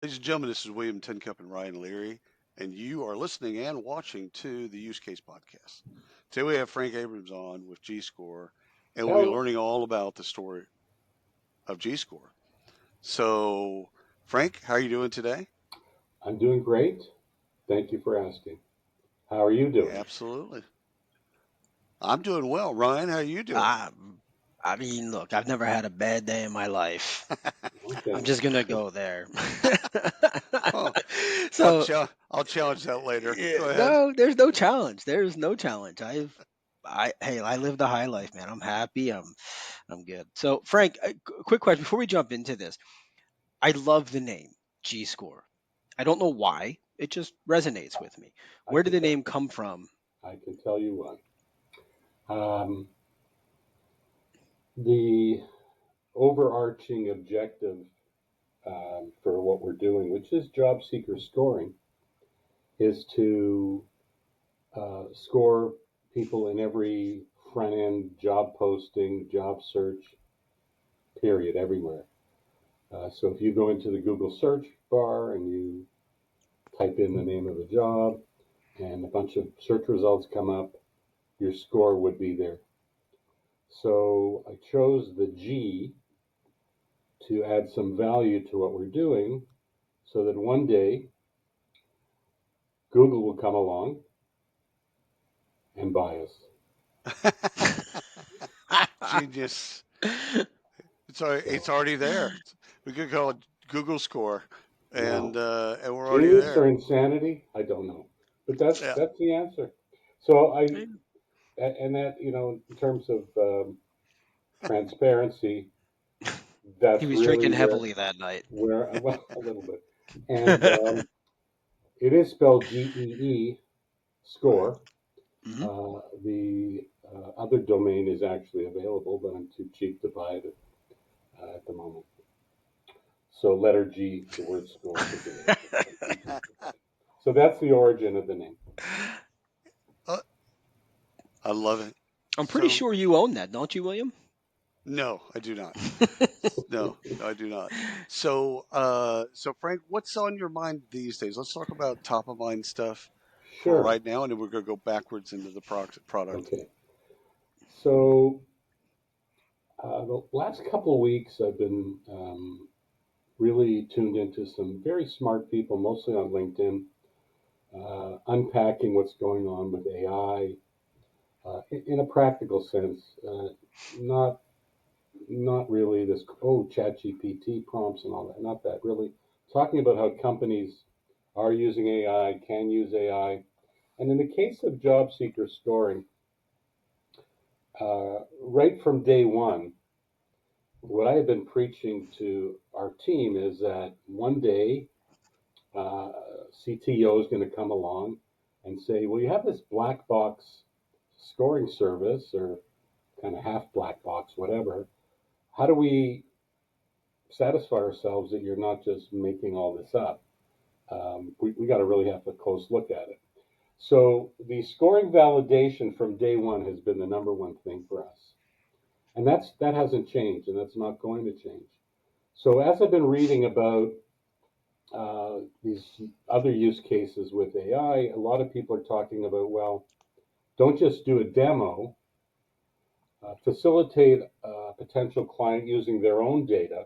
Ladies and gentlemen, this is William Tincup and Ryan Leary, and you are listening and watching to the Use Case Podcast. Today we have Frank Abrams on with G-Score, and we'll be Hello. learning all about the story of G-Score. So, Frank, how are you doing today? I'm doing great. Thank you for asking. How are you doing? Absolutely. I'm doing well. Ryan, how are you doing? I, I mean, look, I've never had a bad day in my life. I'm Okay. just gonna go there. Oh, So, I'll challenge that later. yeah, Go ahead. no, there's no challenge. There's no challenge. Hey, I lived a high life, man. I'm happy. I'm good. So, Frank, quick question before we jump into this. I love the name G Score. I don't know why. It just resonates with me. I Where did can the tell. name come from? I can tell you why. The overarching objective for what we're doing, which is job seeker scoring, is to score people in every front end job posting, job search period, everywhere. So if you go into the Google search bar and you type in the name of a job, and a bunch of search results come up, your score would be there. So I chose the G to add some value to what we're doing so that one day Google will come along and buy us. Genius. It's already there. We could call it Google Score, Now, and we're already genius or there. insanity, I don't know. But that's Yeah. that's the answer. So and that, in terms of transparency, He that's was really drinking where heavily that night. well, a little bit. And it is spelled GEE Right. score. Mhm. The other domain is actually available, but I'm too cheap to buy it at the moment. So letter G, the word score is available. So that's the origin of the name. Uh, I love it. I'm pretty So sure you own that, don't you, William? no, I do not. No, I do not. So Frank, what's on your mind these days? Let's talk about top of mind stuff for Sure. right now, and then we're gonna go backwards into the product. Okay. So the last couple of weeks, I've been really tuned into some very smart people, mostly on LinkedIn, unpacking what's going on with AI in a practical sense. Not not really this chat GPT prompts and all that. Not that really. Talking about how companies are using AI, can use AI, and in the case of job seeker scoring, right from day one, what I have been preaching to our team is that one day uh, CTO is going to come along and say, well, you have this black box scoring service or kind of half black box, whatever. How do we satisfy ourselves that you're not just making all this up? We got to really have a close look at it. So the scoring validation from day one has been the number one thing for us. And that hasn't changed, and that's not going to change. So as I've been reading about these other use cases with AI, a lot of people are talking about, well, don't just do a demo, facilitate a potential client using their own data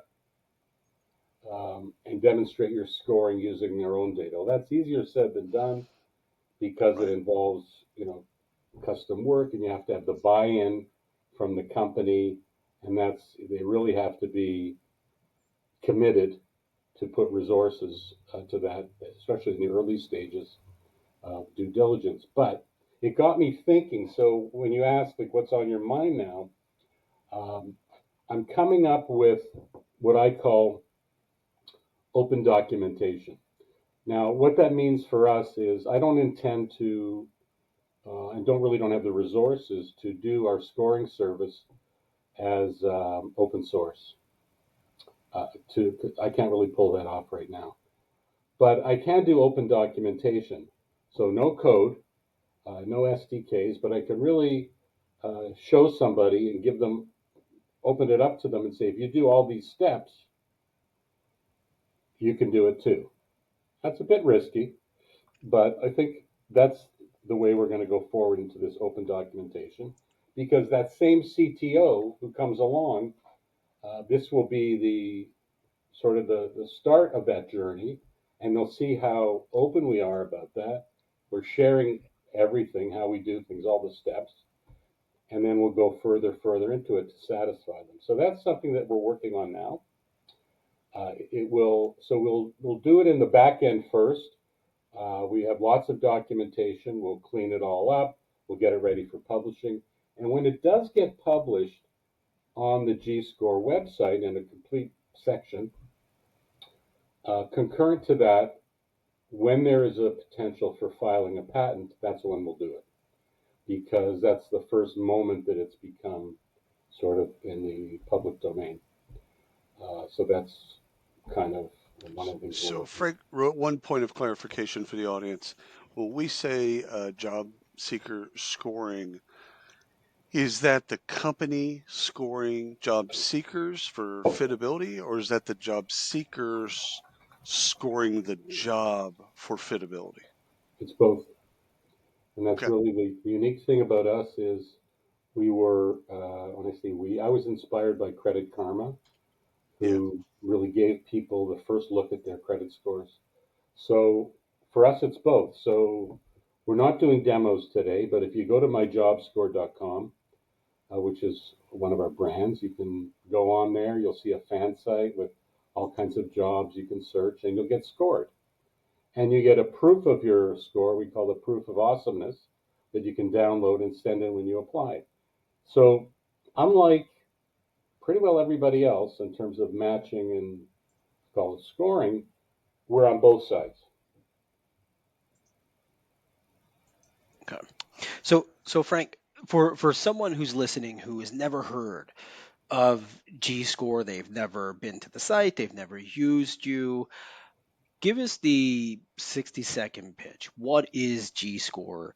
and demonstrate your scoring using their own data. Well, that's easier said than done because it Right. involves, custom work and you have to have the buy-in from the company, and they really have to be committed to put resources to that, especially in the early stages of due diligence. But it got me thinking. So when you ask, like, what's on your mind now, um, I'm coming up with what I call open documentation. Now, what that means for us is I don't intend to, and don't have the resources to do our scoring service as open source. I can't really pull that off right now. But I can do open documentation. So no code, no SDKs, but I can really show somebody and open it up to them and say, if you do all these steps, you can do it too. That's a bit risky, but I think that's the way we're going to go forward into this open documentation, because that same CTO who comes along, this will be the sort of the start of that journey, and they'll see how open we are about that. We're sharing everything, how we do things, all the steps, and then we'll go further into it to satisfy them. So that's something that we're working on now. We'll do it in the back end first. We have lots of documentation. We'll clean it all up. We'll get it ready for publishing. And when it does get published on the G-Score website in a complete section, concurrent to that, when there is a potential for filing a patent, that's when we'll do it, because that's the first moment that it's become sort of in the public domain. So that's kind of one of the things we're So working on. Frank wrote one point of clarification for the audience. When we say job seeker scoring, is that the company scoring job seekers for fitability, or is that the job seekers scoring the job for fitability? It's both. And that's Okay. really the unique thing about us is we were, when I say we, I was inspired by Credit Karma, Yeah. who really gave people the first look at their credit scores. So for us, it's both. So we're not doing demos today, but if you go to myjobscore.com, which is one of our brands, you can go on there. You'll see a fan site with all kinds of jobs you can search, and you'll get scored. And you get a proof of your score, we call it proof of awesomeness, that you can download and send in when you apply. So, unlike pretty well everybody else in terms of matching and call it scoring, we're on both sides. Okay. So Frank, for someone who's listening who has never heard of G Score, they've never been to the site, they've never used you, give us the 60-second pitch. What is G Score?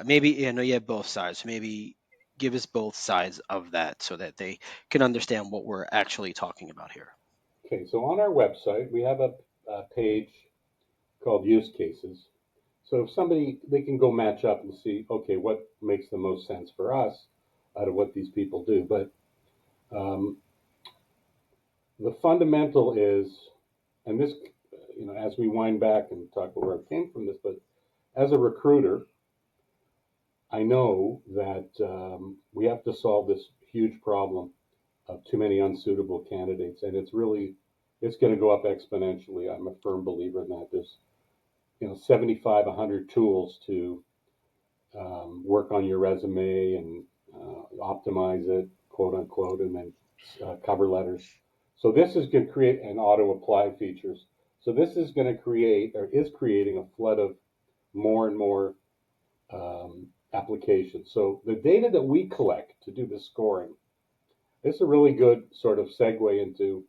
Maybe I know you have both sides, so maybe give us both sides of that so that they can understand what we're actually talking about here. Okay, so on our website, we have a page called use cases. So if somebody, they can go match up and see, okay, what makes the most sense for us out of what these people do. But um, the fundamental is, and this, as we wind back and talk about where it came from this, but as a recruiter, I know that we have to solve this huge problem of too many unsuitable candidates, and it's going to go up exponentially. I'm a firm believer in that. There's 75, 100 tools to work on your resume and optimize it, quote unquote, and then cover letters. So this is going to create an auto apply features. So this is going to create or is creating a flood of more and more applications. So the data that we collect to do the scoring, this is a really good sort of segue into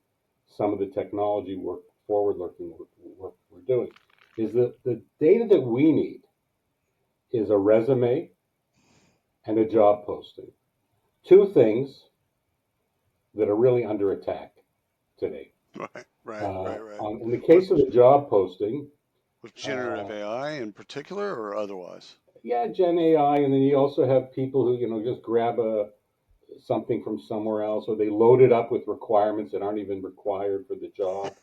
some of the technology work, forward-looking work we're doing, is that the data that we need is a resume and a job posting. Two things that are really under attack today. Right. In the With case of the job posting, with generative uh, AI in particular, or otherwise? yeah, Gen AI, and then you also have people who just grab something from somewhere else, or they load it up with requirements that aren't even required for the job.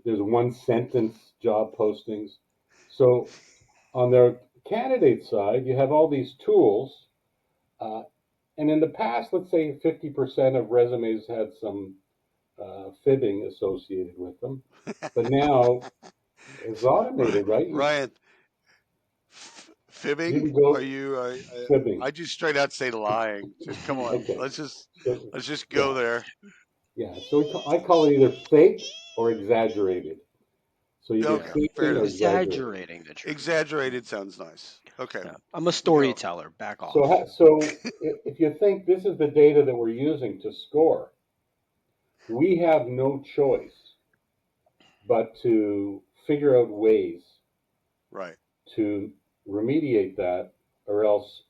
There's one sentence job postings. So on the candidate side, you have all these tools. Uh, and in the past, let's say 50% of resumes had some fibbing associated with them. But now it's automated, right? Ryan, You fibbing? can Are go you? fibbing. I just straight out say lying. Just come on. Okay. So, Let's just go yeah. there. Yeah. So I call it either fake or exaggerated. So you're either Okay, Yeah. fair faking or enough. exaggerating. Exaggerating the truth. Exaggerated sounds nice. Okay, Yeah. I'm a we go. storyteller. Back off. So if you think this is the data that we're using to score, we have no choice but to figure out ways Right, to remediate that, or else,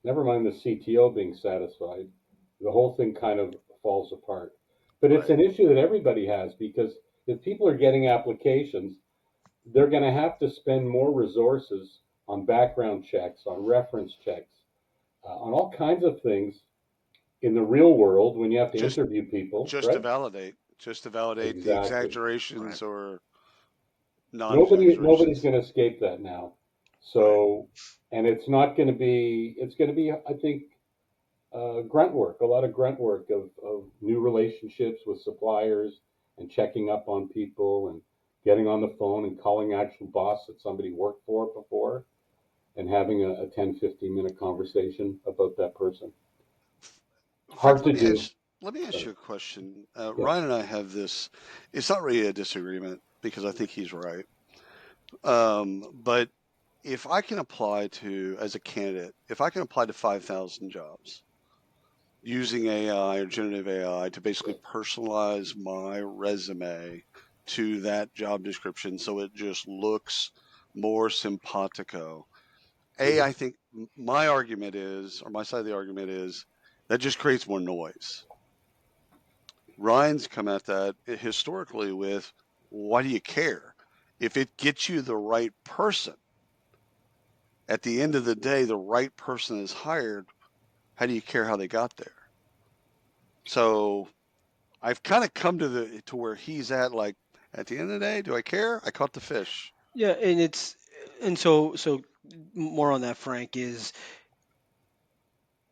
never mind the CTO being satisfied, the whole thing kind of falls apart. But it's right. an issue that everybody has because if people are getting applications, they're going to have to spend more resources on background checks, on reference checks, on all kinds of things in the real world when you have to Just interview people, just to right? validate, the Exactly. Right. exaggerations or Nobody's non-exaggerations. going to escape that now. Right. So, and it's not going to be. It's going to be, I think, grunt work. A lot of grunt work of new relationships with suppliers and checking up on people and getting on the phone and calling actual boss that somebody worked for before and having a 10, 15-minute conversation about that person. Frank, Hard to do. let me ask Sorry. you a question. Yeah. Ryan and I have this. It's not really a disagreement because I think he's right. But if I can apply to as a candidate, if I can apply to 5,000 jobs using AI or generative AI to basically personalize my resume to that job description so it just looks more simpatico. Mhm. I think my argument is, or my side of the argument is, that just creates more noise. Ryan's come at that historically with, why do you care? If it gets you the right person, at the end of the day, the right person is hired. How do you care how they got there? So I've kind of come to where he's at. Like at the end of the day, do I care? I caught the fish. Yeah, and so more on that, Frank, is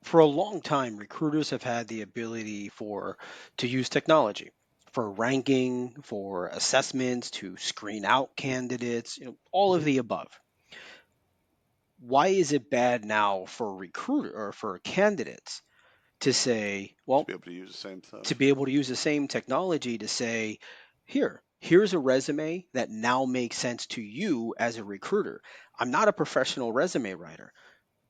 for a long time recruiters have had the ability for to use technology for ranking, for assessments, to screen out candidates, all of Mhm. the above. Why is it bad now for a recruiter or for candidates to say, To well, be able to use the same to stuff. be able to use the same technology to say, here's a resume that now makes sense to you as a recruiter. I'm not a professional resume writer.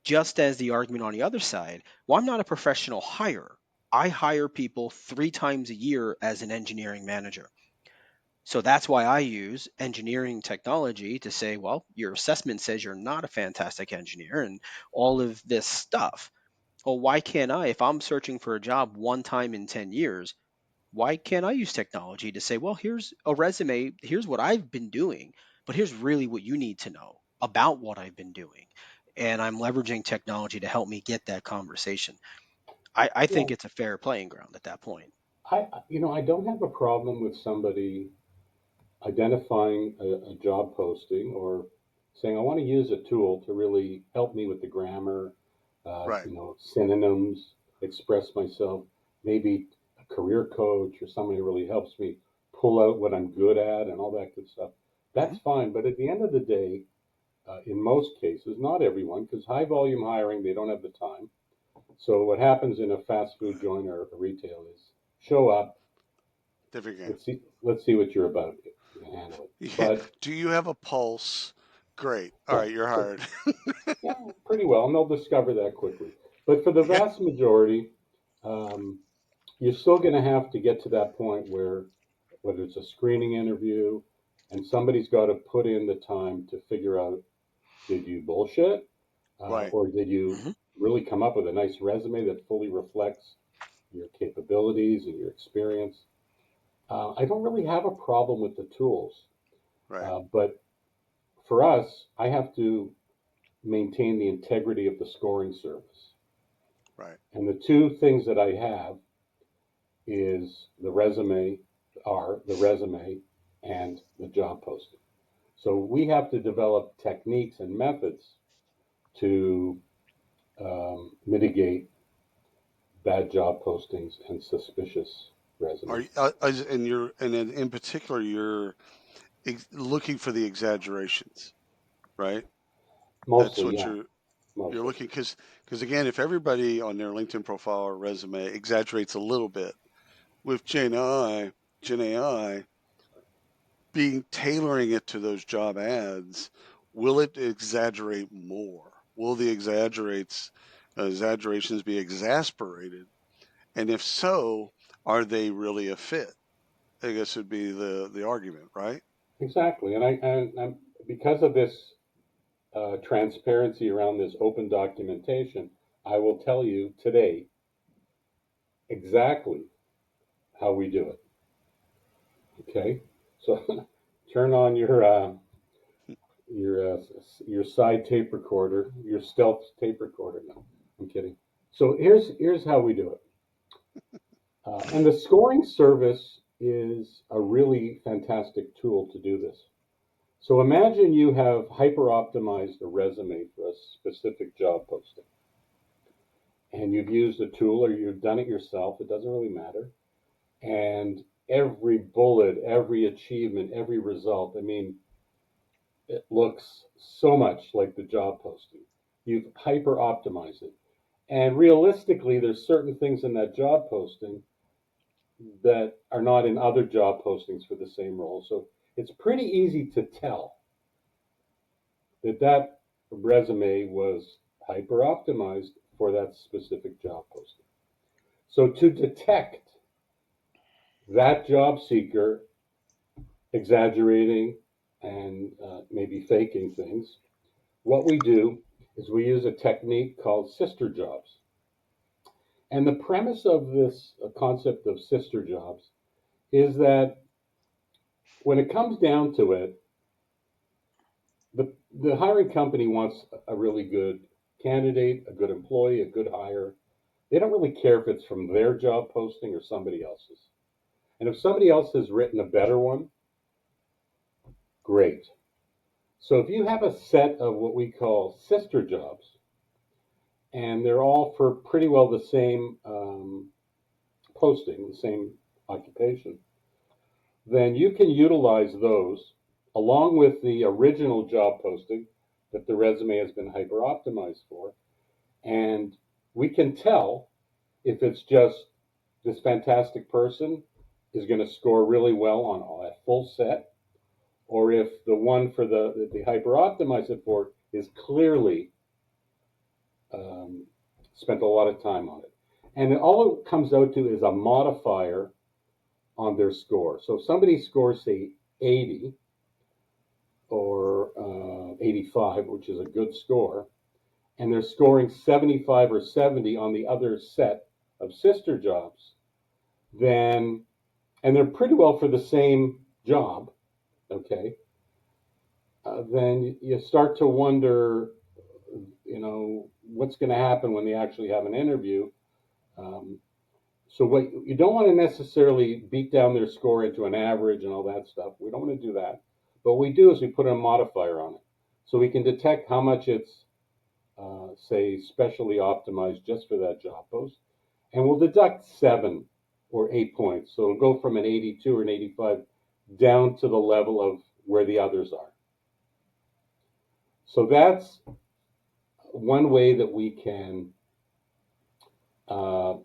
Just as the argument on the other side, well, I'm not a professional hirer. I hire people 3 times a year as an engineering manager. So that's why I use engineering technology to say, well, your assessment says you're not a fantastic engineer and all of this stuff. Well, why can't I, if I'm searching for a job 1 time in 10 years, why can't I use technology to say, well, here's a resume, here's what I've been doing, but here's really what you need to know about what I've been doing. And I'm leveraging technology to help me get that conversation. I Yeah. think it's a fair playing ground at that point. I don't have a problem with somebody identifying a job posting or saying, I want to use a tool to really help me with the grammar, Right. synonyms, express myself, maybe a career coach or somebody who really helps me pull out what I'm good at and all that good stuff. Hmm. That's fine. But at the end of the day, in most cases, not everyone, because high volume hiring, they don't have the time. So what happens in a fast food joint or a retail is show up, Different game. let's see what you're about. You can handle it. Yeah. But Do you have a pulse? Great. All yeah, right, you're sure. hired. Yeah, pretty well, and they'll discover that quickly. But for the Yeah. vast majority, um, you're still going to have to get to that point where, whether it's a screening interview, and somebody's got to put in the time to figure out, did you bullshit, Right. or did you Hmm. really come up with a nice resume that fully reflects your capabilities and your experience? I don't really have a problem with the tools, Right. but for us, I have to maintain the integrity of the scoring service. Right. And the two things that I have is the resume and the job posting. So we have to develop techniques and methods to mitigate bad job postings and suspicious Are resumes. you, and you're and in particular you're looking for the exaggerations, right? That's Mostly, what yeah, you're mostly. looking because again, if everybody on their LinkedIn profile or resume exaggerates a little bit with Gen AI being tailoring it to those job ads, will it exaggerate more? Will the exaggerations be exasperated? And if so, are they really a fit? I guess would be the argument, right? Exactly. And because of this transparency around this open documentation, I will tell you today exactly how we do it. Okay. So turn on your uh, your side tape recorder, your stealth tape recorder. No, I'm kidding. So here's how we do it. And the scoring service is a really fantastic tool to do this. So imagine you have hyper optimized a resume for a specific job posting, and you've used a tool or you've done it yourself. It doesn't really matter. And every bullet, every achievement, every result, I mean, it looks so much like the job posting. You've hyper optimized it. And realistically, there's certain things in that job posting that are not in other job postings for the same role. So it's pretty easy to tell that that resume was hyper optimized for that specific job posting. So to detect that job seeker exaggerating and maybe faking things, what we do is we use a technique called sister jobs. And the premise of this concept of sister jobs is that when it comes down to it, the hiring company wants a really good candidate, a good employee, a good hire. They don't really care if it's from their job posting or somebody else's. And if somebody else has written a better one, great. So if you have a set of what we call sister jobs, and they're all for pretty well the same posting, the same occupation, then you can utilize those along with the original job posting that the resume has been hyper optimized for. And we can tell if it's just this fantastic person is going to score really well on a full set, or if the one for the hyper optimized it for is clearly um, spent a lot of time on it. And all it comes out to is a modifier on their score. So if somebody scores, say, 80 or 85, which is a good score, and they're scoring 75 or 70 on the other set of sister jobs, then, and they're pretty well for the same job, okay, then you start to wonder, what's going to happen when they actually have an interview. Um, so what you don't want to necessarily beat down their score into an average and all that stuff. We don't want to do that. But what we do is we put a modifier on it, so we can detect how much it's, say, specially optimized just for that job post, and we'll deduct 7 or 8 points. So it'll go from an 82 or an 85 down to the level of where the others are. So that's one way that we can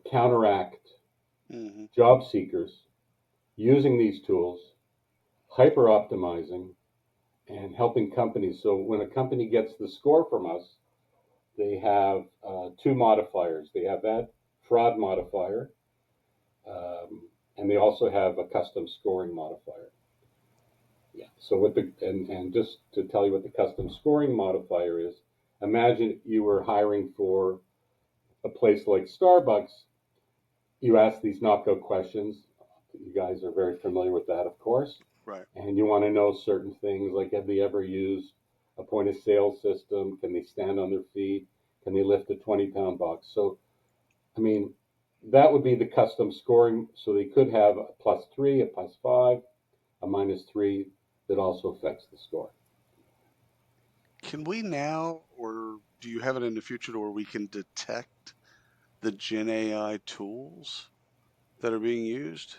counteract Mm-hmm. job seekers using these tools, hyper optimizing, and helping companies. So when a company gets the score from us, they have two modifiers. They have that fraud modifier, and they also have a custom scoring modifier. Yeah. So and just to tell you what the custom scoring modifier is, imagine you were hiring for a place like Starbucks. You ask these knockout questions. You guys are very familiar with that, of course. Right. And you want to know certain things like, have they ever used a point of sale system? Can they stand on their feet? Can they lift a 20-pound box? So, I mean, that would be the custom scoring. So they could have a +3, a +5, a -3 that also affects the score. Can we now, or do you have it in the future, where we can detect the Gen AI tools that are being used?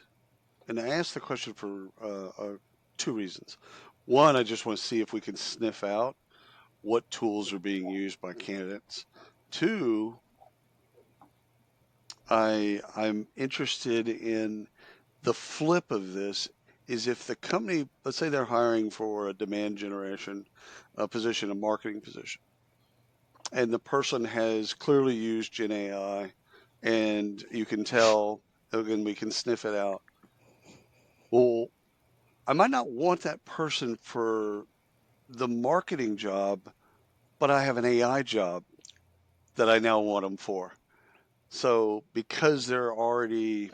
And I ask the question for two reasons. One, I just want to see if we can sniff out what tools are being used by candidates. Two, I'm interested in the flip of this is if the company, let's say they're hiring for a demand generation position, a marketing position, and the person has clearly used Gen AI, and you can tell, again, we can sniff it out. Well, I might not want that person for the marketing job, but I have an AI job that I now want them for. So because they're already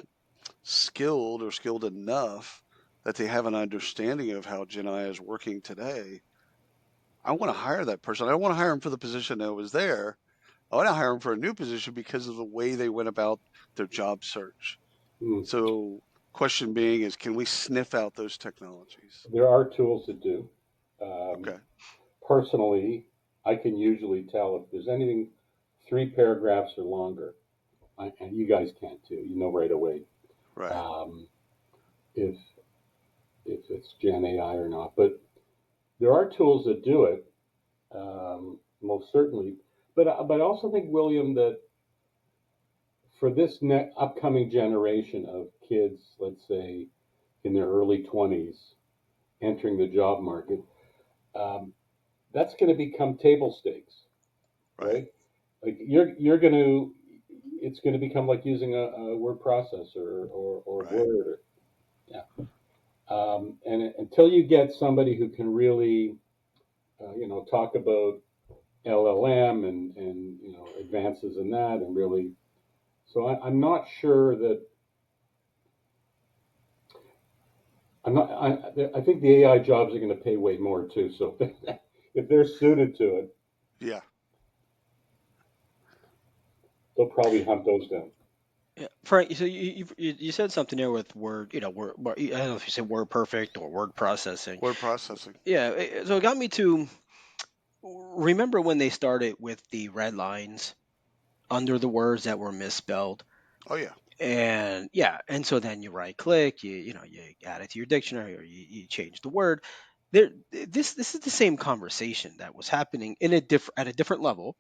skilled or skilled enough, that they have an understanding of how Gen I is working today, I want to hire that person. I don't want to hire him for the position that was there. I want to hire him for a new position because of the way they went about their job search. Hmm. So, question being is, can we sniff out those technologies? There are tools that do. Um, Okay, Personally, I can usually tell if there's anything 3 paragraphs or longer, and you guys can too. You know right away right. um, if it's Gen AI or not. But there are tools that do it, most certainly. But I also think, William, that for this upcoming generation of kids, let's say in their early 20s, entering the job market, um, that's going to become table stakes, Right. right? Like you're going to, it's going to become like using a word processor or Right. Word. Yeah. And until you get somebody who can really, talk about LLM and advances in that and really, so I'm not sure that I'm not. I think the AI jobs are going to pay way more too. So if they're suited to it, Yeah. they'll probably hunt those down. Yeah, Frank. So you said something there with word, I don't know if you said word perfect or word processing. Word processing. Yeah, so it got me to remember when they started with the red lines under the words that were misspelled. Oh, yeah. And yeah, and so then you right click, you add it to your dictionary, or you change the word. This is the same conversation that was happening in a at a different level,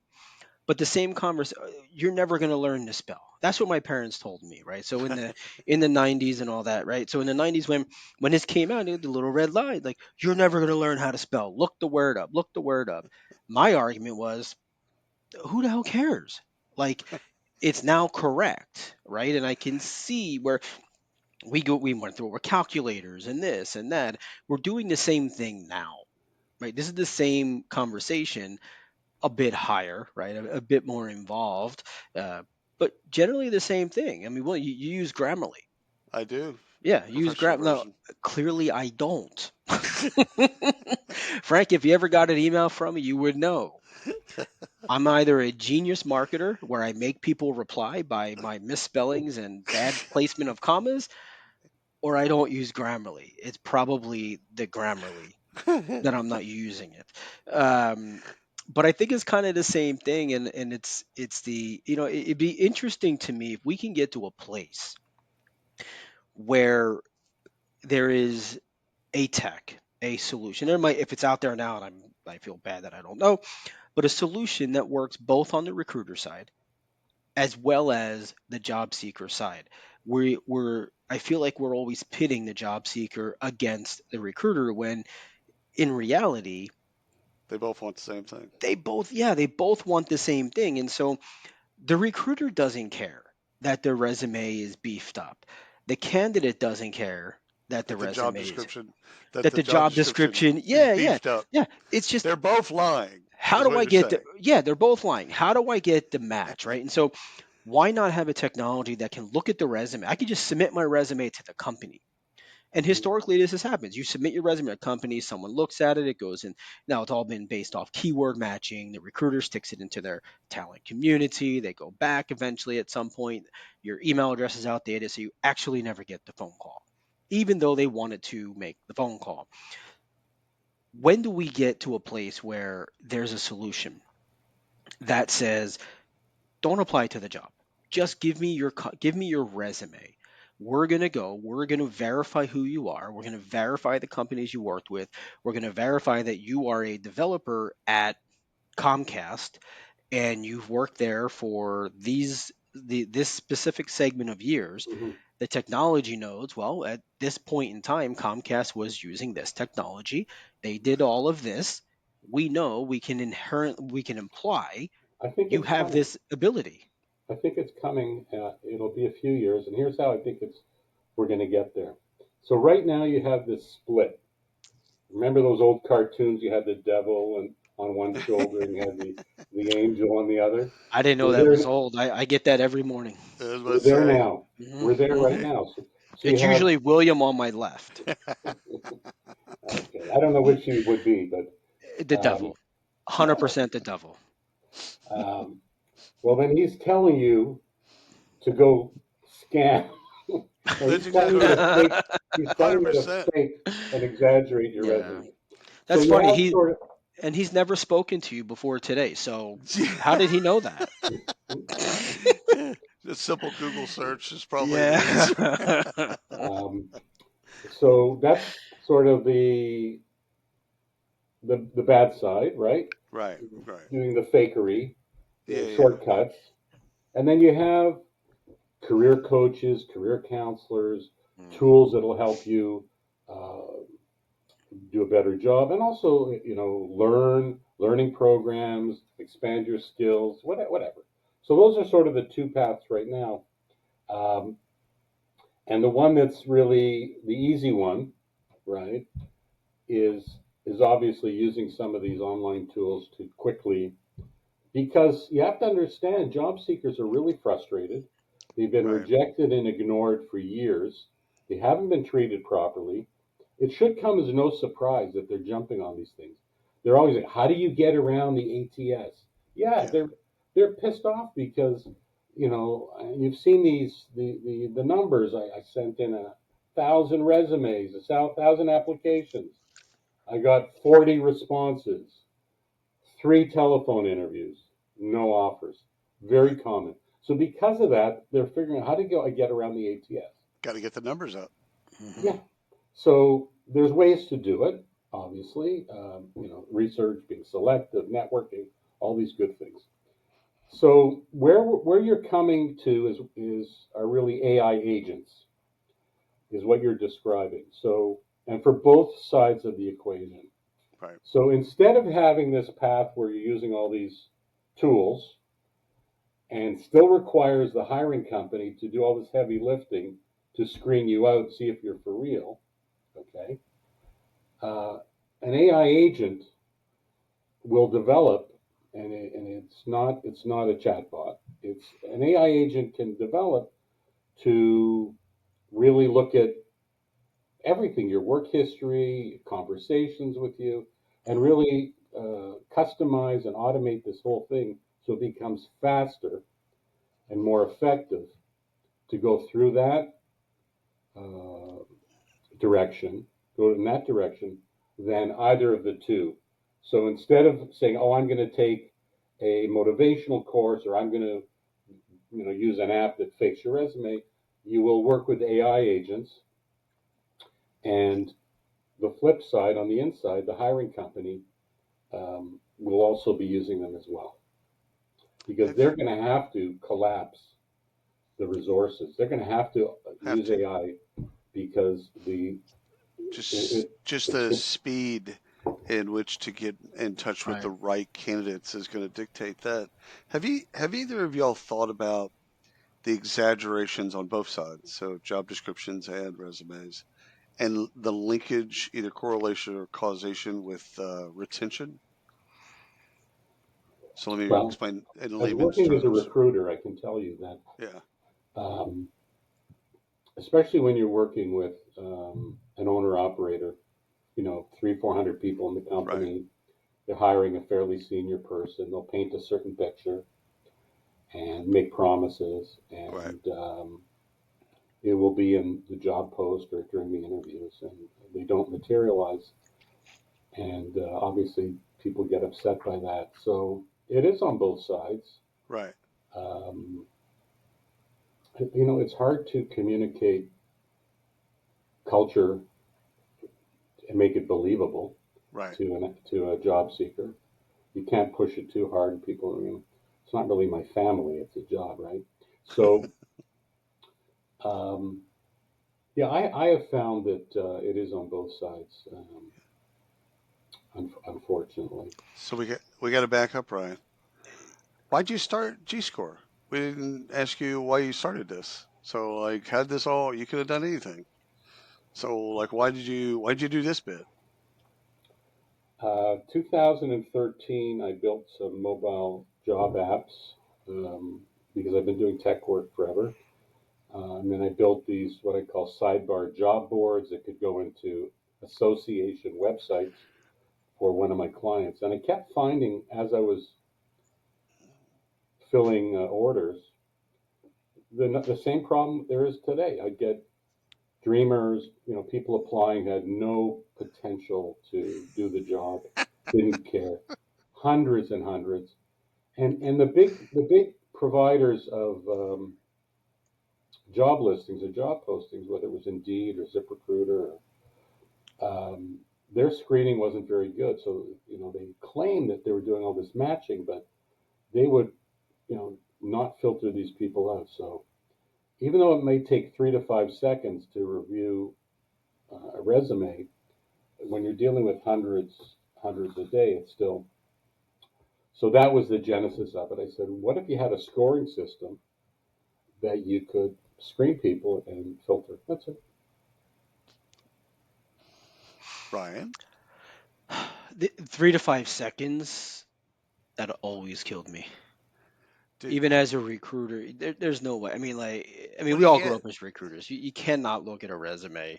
but the same conversation. You're never going to learn to spell. That's what my parents told me, right? So in the 90s and all that, right? So in the 90s, when this came out, the little red line, like, you're never going to learn how to spell. Look the word up. Look the word up. My argument was, who the hell cares? Like, it's now correct, right? And I can see where we went through our calculators and this and that. We're doing the same thing now, right? This is the same conversation, a bit higher, right? A bit more involved, uh, but generally the same thing. I mean, well, you use Grammarly. I do. Yeah, you use Professional Now, version. clearly I don't. Frank, if you ever got an email from me, you would know. I'm either a genius marketer where I make people reply by my misspellings and bad placement of commas, or I don't use Grammarly. It's probably the Grammarly that I'm not using it. But I think it's kind of the same thing, and it's the it'd be interesting to me if we can get to a place where there is a tech, a solution. There might, if it's out there now, and I feel bad that I don't know, but a solution that works both on the recruiter side as well as the job seeker side. I feel like we're always pitting the job seeker against the recruiter when in reality They both want the same thing. they both want the same thing. And so the recruiter doesn't care that their resume is beefed up. The candidate doesn't care that the That the job resume is description, that that the the job job description description, is yeah, yeah, beefed up. yeah. It's just, They're both lying, how is do what I you're get the, saying. yeah, they're both lying. How do I get the match, right? And so why not have a technology that can look at the resume? I could just submit my resume to the company. And historically, this has happened. You submit your resume to a company, someone looks at it, it goes in. Now it's all been based off keyword matching. The recruiter sticks it into their talent community. They go back eventually at some point. Your email address is outdated, so you actually never get the phone call, even though they wanted to make the phone call. When do we get to a place where there's a solution that says, don't apply to the job. Just give me your resume. We're going to verify who you are. We're going to verify the companies you worked with. We're going to verify that you are a developer at Comcast and you've worked there for this specific segment of years. Mm-hmm. The technology nodes, well, at this point in time, Comcast was using this technology. They did all of this. We know we can imply I think you it's have coming. this ability. I think it's coming. It'll be a few years, and here's how I think we're going to get there. So right now you have this split. Remember those old cartoons? You had the devil and on one shoulder, and you had the angel on the other. I didn't know We're that was there. old. I get that every morning. I was about We're to there say, now. Hmm. We're there Hmm. right now. So you It's have, usually William on my left. okay, I don't know which you would be, The but devil. 100% the devil. um, well, then he's telling you to go scam. No, That's he's telling exactly you right. to fake. He's telling you to 100%. fake and exaggerate your Yeah. resume. So That's you funny. have sort And he's never spoken to you before today. So how Yeah. did he know that? A simple Google search is probably the answer. Yeah. um, so that's sort of the bad side, right? Right, right. Doing the fakery, Yeah, the yeah. shortcuts, and then you have career coaches, career counselors, Mhm. tools that'll help you uh, do a better job, and also learning programs, expand your skills, whatever. So those are sort of the two paths right now, um, and the one that's really the easy one, right, is is obviously using some of these online tools to quickly, because you have to understand job seekers are really frustrated. They've been Right. rejected and ignored for years. They haven't been treated properly. It should come as no surprise that they're jumping on these things. They're always like, how do you get around the ATS? Yeah, Yeah. they're pissed off because you've seen the numbers. I sent in 1,000 resumes, 1,000 applications. I got 40 responses. 3 telephone interviews, no offers. Very Right. common. So because of that, they're figuring out how to get around the ATS. Got to get the numbers up. Mhm. Yeah. So there's ways to do it. Obviously, research, being selective, networking, all these good things. So where you're coming to is are really AI agents, is what you're describing. So, and for both sides of the equation. Right. So instead of having this path where you're using all these tools and still requires the hiring company to do all this heavy lifting to screen you out, see if you're for real, okay? Uh, an AI agent will develop, and it's not a chatbot. It's an AI agent can develop to really look at everything, your work history, conversations with you, and Mhm. really customize and automate this whole thing so it becomes faster and more effective to go through that uh, direction, go in that direction, than either of the two. So instead of saying, "Oh, I'm going to take a motivational course," or "I'm going to, use an app that fakes your resume," you will work with AI agents, and the flip side, on the inside, the hiring company will also be using them as well, because Have they're going to have to collapse the resources. They're going to have to have use to AI because just it's the good. speed in which to get in touch with the Right. right candidates is going to dictate that. Have either of y'all thought about the exaggerations on both sides, so job descriptions and resumes, and the linkage, either correlation or causation with retention? So let me Well, explain in as layman's working as a terms. recruiter, I can tell you that, Yeah, um, especially when you're working with an owner operator, 300, 400 people in the right, company, they're hiring a fairly senior person. They'll paint a certain picture and make promises, right. and it will be in the job post or during the interviews, and they don't materialize. And obviously, people get upset by that. So it is on both sides. Right, Um, it's hard to communicate culture and make it believable right. to a job seeker. You can't push it too hard. People, it's not really my family; it's a job, right? So, um, yeah, I have found that it is on both sides, unfortunately. So we got to back up, Ryan. Why'd you start G Score? We didn't ask you why you started this. So like, had this all? You could have done anything. So like, why'd you do this bit? 2013, I built some mobile job apps because I've been doing tech work forever. And then I built these what I call sidebar job boards that could go into association websites for one of my clients. And I kept finding as I was filling orders, the same problem there is today. I'd get dreamers, people applying who had no potential to do the job, didn't care, hundreds and hundreds, and the big providers of job listings or job postings, whether it was Indeed or ZipRecruiter, their screening wasn't very good. So they claimed that they were doing all this matching, but they would not filter these people out. So even though it may take 3 to 5 seconds to review a resume, when you're dealing with hundreds a day, it's still. So that was the genesis of it. I said, what if you had a scoring system that you could screen people and filter? That's it. Ryan, 3 to 5 seconds, that always killed me. did Even as a recruiter, there's no way. what do We you all grew get? up as recruiters. You cannot look at a resume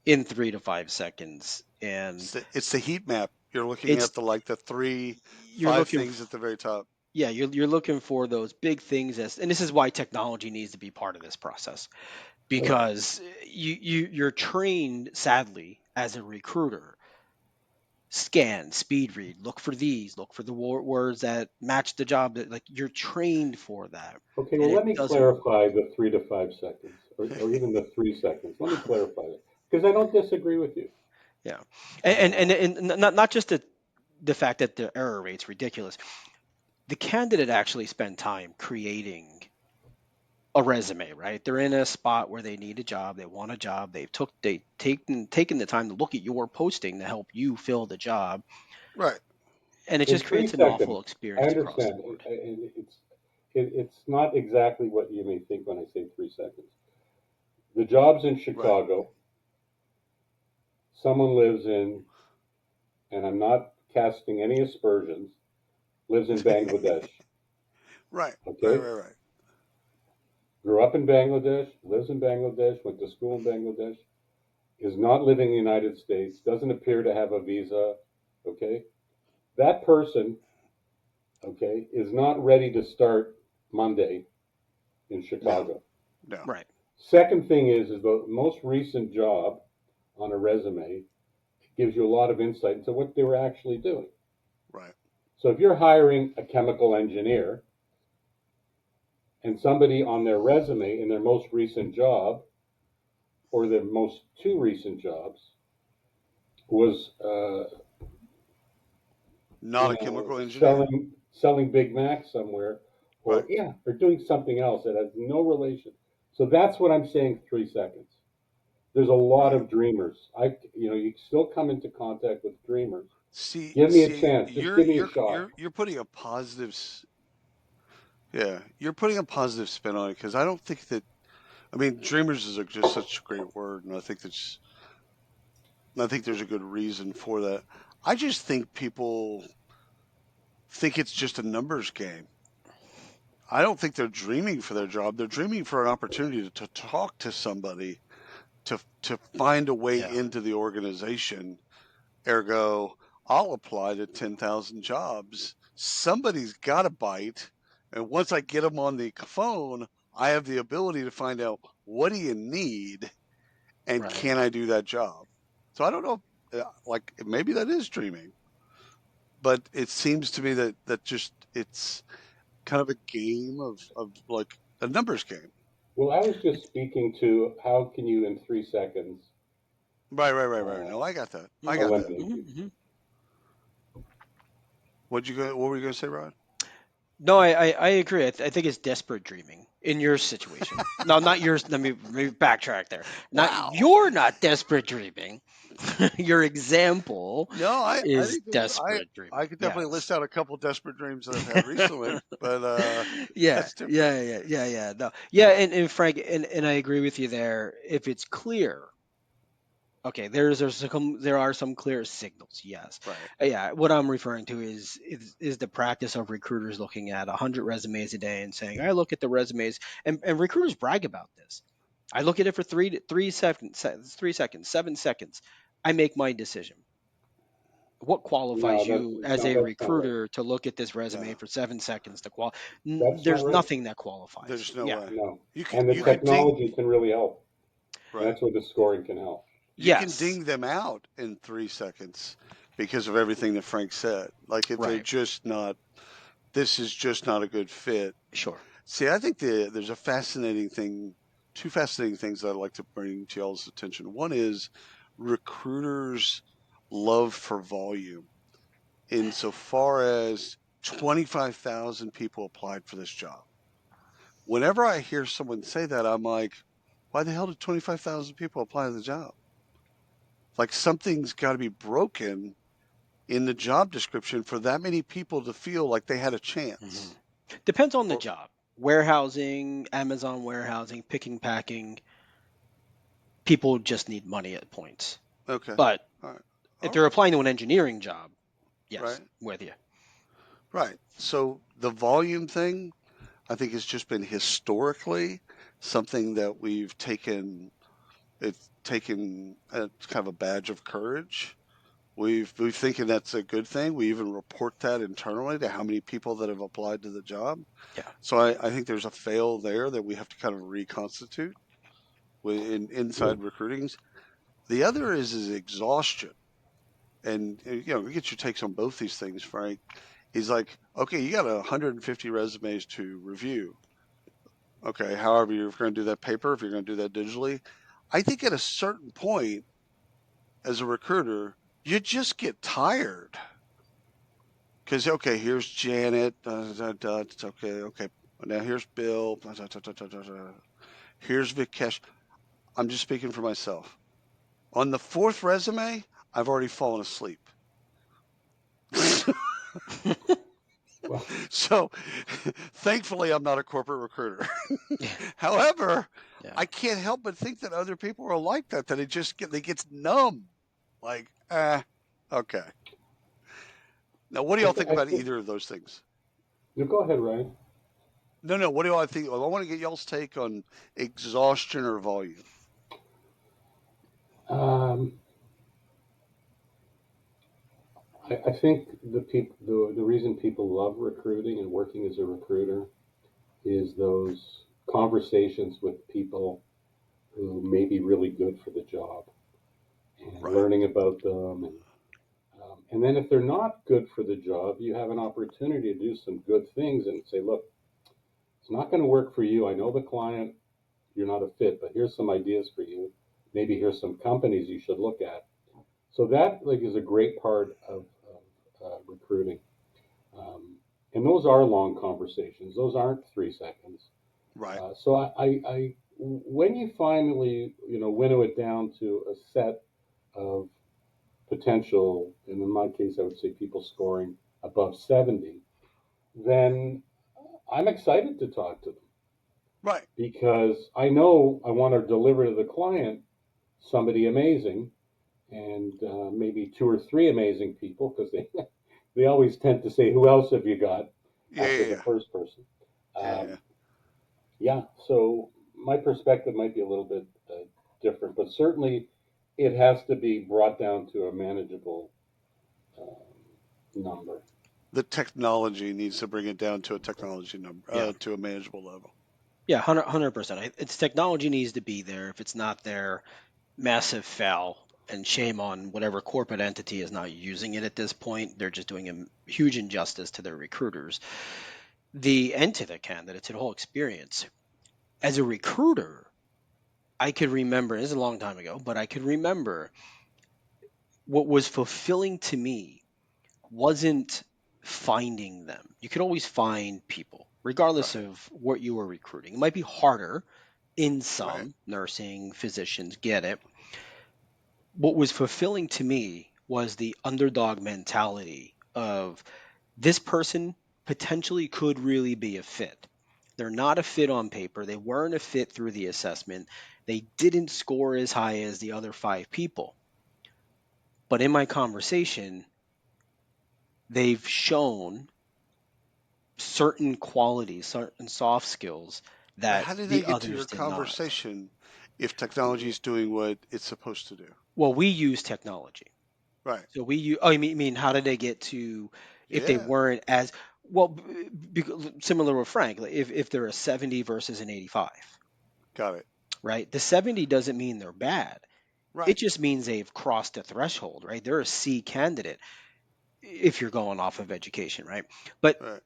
in 3 to 5 seconds, and It's the heat map. You're looking it's at the three, you're five looking. things at the very top. Yeah, you're looking for those big things, and this is why technology needs to be part of this process, Right. Right. because you're trained, sadly, as a recruiter. Scan, speed read, look for these, look for the words that match the job, that like you're trained for that, Okay, and well, it let me doesn't clarify work. the 3 to 5 seconds, or even the 3 seconds. Let me clarify that because I don't disagree with you. Yeah, Uh, and not just the fact that the error rate's ridiculous. The candidate actually spent time creating a resume, right? They're in a spot where they need a job, they want a job, they taken the time to look at your posting to help you fill the job, Right. and it in just three creates an awful seconds, I experience across the understand. board. It's not exactly what you may think when I say 3 seconds. The job's in Right. Chicago. Someone lives in, and I'm not casting any aspersions, lives in Bangladesh. Right. Right. Okay? Right. Right. Grew up in Bangladesh, lives in Bangladesh, went to school in Bangladesh, is not living in the United States, doesn't appear to have a visa. Okay? That person, okay, is not ready to start Monday in No. Chicago. No. Right. Second thing is the most recent job on a resume gives you a lot of insight into what they were actually doing. Right. So if you're hiring a chemical engineer and somebody on their resume in their most recent job or their most two recent jobs was Not a chemical engineer. selling Big Macs somewhere, Right. or doing something else that has no relation. So that's what I'm saying. 3 seconds. There's a lot Right. of dreamers. You still come into contact with dreamers. See. Give me a See. chance. Just You're give me a you're shot. you're you're putting a positive. Yeah. You're putting a positive spin on it because I don't think that. I mean, dreamers is just such a great word, and I think there's a good reason for that. I just think people think it's just a numbers game. I don't think they're dreaming for their job. They're dreaming for an opportunity to talk to somebody, to find a way Yeah. into the organization. Ergo, I'll apply to 10,000 jobs. Somebody's got to bite. And once I get them on the phone, I have the ability to find out what do you need and Right. can I do that job? So I don't know, like maybe that is dreaming, but it seems to me that just it's kind of a game of like a numbers game. Well, I was just speaking to how can you in 3 seconds Right, right, right, right. uh, No, I got that. I Hmm. got that. eliminate people. Hmm. What were you going to say, Rod? No, I agree. I think it's desperate dreaming in your situation. No, not yours. Let me backtrack there. Not Wow. you're not desperate dreaming. Your example No, I is think there's desperate I dreaming. could definitely Yes. list out a couple desperate dreams that I've had recently, but Yeah, that's different. yeah. No, yeah, and Frank, and I agree with you there. If it's clear Okay, there are some clear signals. Yes, Right. yeah. What I'm referring to is the practice of recruiters looking at 100 resumes a day and saying, I look at the resumes, and recruiters brag about this. I look at it for 3 seconds, 3 seconds, 7 seconds. I make my decision. What No, qualifies that's you as no, a that's not right. recruiter to look at this resume No, for 7 seconds to That's not There's right. nothing that qualifies. there's no Yeah. way. No, You can and the you could ding technology can really help. And right. that's where the scoring can help. You can Yes. ding them out in 3 seconds because of everything that Frank said. Like if they're Right. just not, this is just not a good fit. Sure. See, I think there's a fascinating thing, two fascinating things that I'd like to bring to y'all's attention. One is recruiters' love for volume, insofar as 25,000 people applied for this job. Whenever I hear someone say that, I'm like, why the hell did 25,000 people apply to the job? Like something's got to be broken in the job description for that many people to feel like they had a Mhm. chance. Depends on the Or, job. Warehousing, Amazon warehousing, picking, packing, people just need money at points. okay. But All right. if All they're right. applying to an engineering job, yes, Right. with you. Right. So the volume thing, I think, has just been historically something that it's taken kind of a badge of courage. We've thinking that's a good thing. We even report that internally to how many people that have applied to the job. Yeah. So I think there's a fail there that we have to kind of reconstitute inside recruitings. The other is exhaustion. And we get your takes on both these things, Frank. He's like, okay, you got 150 resumes to review. Okay, however, you're going to do that paper, if you're going to do that digitally. I think at a certain point, as a recruiter, you just get tired. Because, okay, here's Janet. It's okay, okay. Now here's Bill. Here's Vikesh. I'm just speaking for myself. On the fourth resume, I've already fallen asleep. Well, So thankfully, I'm not a corporate recruiter. However, Yeah. I can't help but think that other people are like that, that they gets numb. Like, okay. Now, what do y'all think I about think. either of those things? You go ahead, Ryan. No. What do y'all think? I want to get y'all's take on exhaustion or volume. Um, I think the reason people love recruiting and working as a recruiter is those conversations with people who may be really good for the job and Right. learning about them and then if they're not good for the job, you have an opportunity to do some good things and say, look, it's not going to work for you. I know the client, you're not a fit, but here's some ideas for you. Maybe here's some companies you should look at. So that like is a great part of recruiting. Um, and those are long conversations. Those aren't 3 seconds. Right. So when you finally, winnow it down to a set of potential, and in my case, I would say people scoring above 70, then I'm excited to talk to them Right. because I know I want to deliver to the client somebody amazing and maybe two or three amazing people because they always tend to say, "Who else have you got?" Yeah. after Yeah. the Yeah. first person. Yeah. Um, yeah, so my perspective might be a little bit different, but certainly it has to be brought down to a manageable number. The technology needs to bring it down to a technology number, Yeah. to a manageable level. Yeah. 100%. It's technology needs to be there. If it's not there, massive foul and shame on whatever corporate entity is not using it at this point. They're just doing a huge injustice to their recruiters, and to the candidates, the whole experience. As a recruiter, I could remember, this is a long time ago, but I could remember what was fulfilling to me wasn't finding them. You could always find people, regardless Right. of what you were recruiting. It might be harder in Right. some nursing, physicians, get it. What was fulfilling to me was the underdog mentality of this person potentially could really be a fit. They're not a fit on paper. They weren't a fit through the assessment. They didn't score as high as the other five people. But in my conversation, they've shown certain qualities, certain soft skills But that how do they the get to your others did not. conversation if technology is doing what it's supposed to do? Well, we use technology. Right. So we use, oh, you mean how did they get to, if they Yeah. weren't as, well, similar with Frank, like if they're a 70 versus an 85, Got it. right? The 70 doesn't mean they're bad. It Right. just means they've crossed a threshold, right? They're a C candidate if you're going off of education, right? But Right.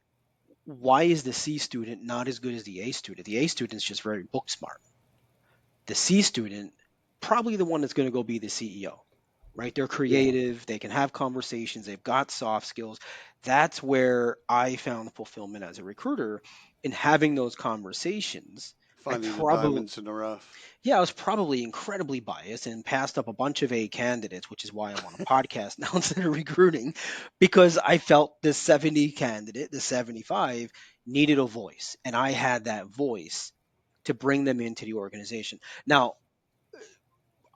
why is the C student not as good as the A student? The A student's just very book smart. The C student, probably the one that's going to go be the CEO, right? They're Yeah. creative, they can have conversations, they've got soft skills. That's where I found fulfillment as a recruiter in having those conversations. I Finding the probably, diamonds in the rough. yeah, I was probably incredibly biased and passed up a bunch of A candidates, which is why I'm on a podcast now instead of recruiting, because I felt the 70 candidate, the 75, needed a voice. And I had that voice to bring them into the organization. Now,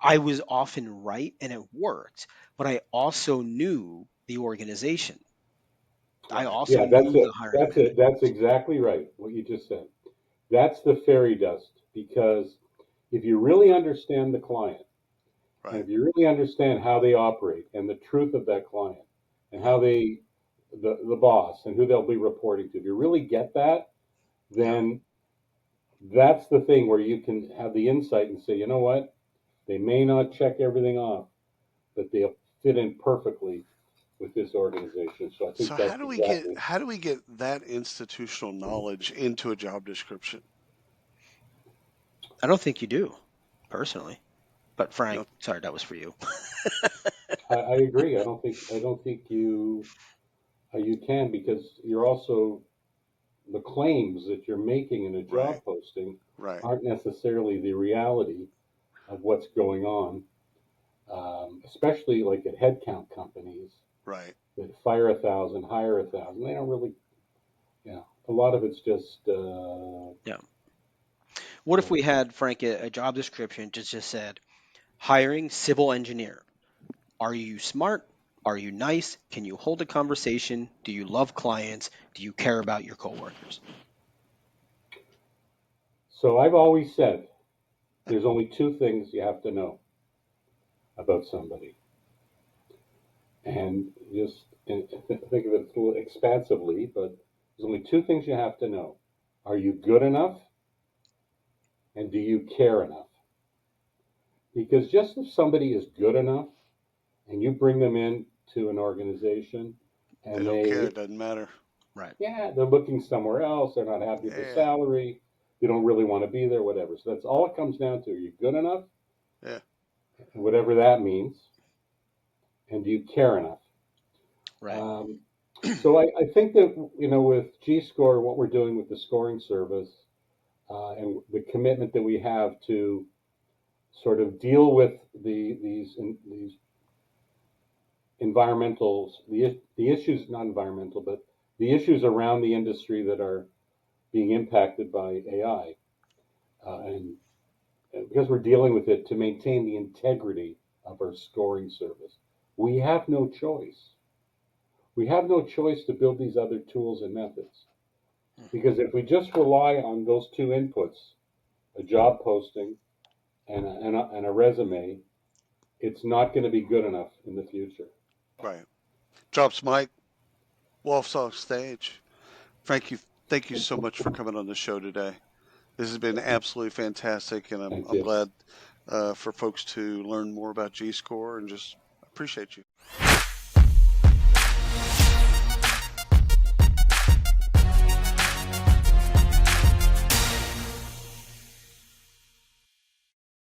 I was often right and it worked, but I also knew the organization. I Right. also Yeah, that's knew the it. hiring That's it. manager. That's exactly right. What you just said. That's the fairy dust. Because if you really understand the client, and Right. if you really understand how they operate and the truth of that client and how they, the boss and who they'll be reporting to, if you really get that, Yeah. then that's the thing where you can have the insight and say, you know what? They may not check everything off, but they'll fit in perfectly with this organization. So I So think that's exactly. how do we get that institutional knowledge into a job description? I don't think you do, personally. But You Frank, know, sorry, that was for you. I agree. I don't think you can, because you're also, the claims that you're making in a right. job posting Right. aren't necessarily the reality of what's going on, especially like at headcount companies Right. that fire 1,000, hire 1,000. They don't really, a lot of it's just, Yeah. What if uh, we had, Frank, a job description just said hiring civil engineer? Are you smart? Are you nice? Can you hold a conversation? Do you love clients? Do you care about your coworkers? so I've always said there's only two things you have to know about somebody. And just think of it a little expansively, but there's only two things you have to know. Are you good enough? And do you care enough? Because just if somebody is good enough and you bring them into an organization They and don't care. they, It doesn't matter. Right. yeah, they're looking somewhere else, they're not happy with the Yeah. salary, they don't really want to be there, whatever. So that's all it comes down to. Are you good enough? Yeah. Whatever that means. And do you care enough? Right. Um, so I think that, with G Score, what we're doing with the scoring service, and the commitment that we have to sort of deal with these environmentals, the issues, not environmental, but the issues around the industry that are being impacted by AI, and because we're dealing with it to maintain the integrity of our scoring service, we have no choice. We have no choice to build these other tools and methods. Mhm. Because if we just rely on those two inputs, a job posting and a resume, it's not going to be good enough in the future. Right. Drops Mike. Wolf's off stage. Frank, thank you so much for coming on the show today. This has been absolutely fantastic, and Thank I'm you. glad for folks to learn more about G Score and just appreciate you.